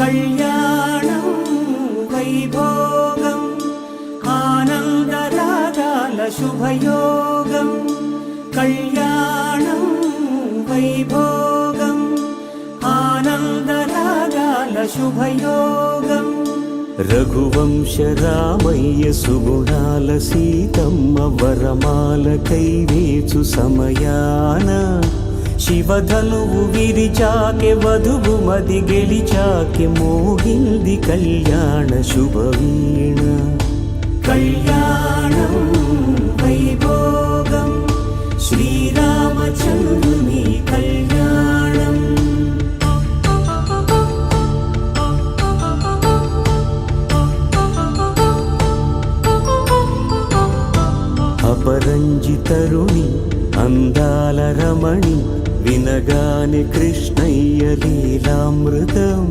కళ్యాణం వైభోగం ఆనందరాగాల శుభయోగం కళ్యాణం వైభోగం ఆనందరాగాల శుభయోగం రఘువంశ రామయ్య సుగుణాల సీతమ్మ వరమాల కైవేచు సమయాన శివధనువు విరిచాకె వధువు మది గెలిచాకె మోగింది కళ్యాణ శుభవీణ కళ్యాణం వైభోగం శ్రీరామచంద్రుని కళ్యాణం అపరంజి తరుణి అందాల రమణి వినగాని కృష్ణయ్య లీలామృతం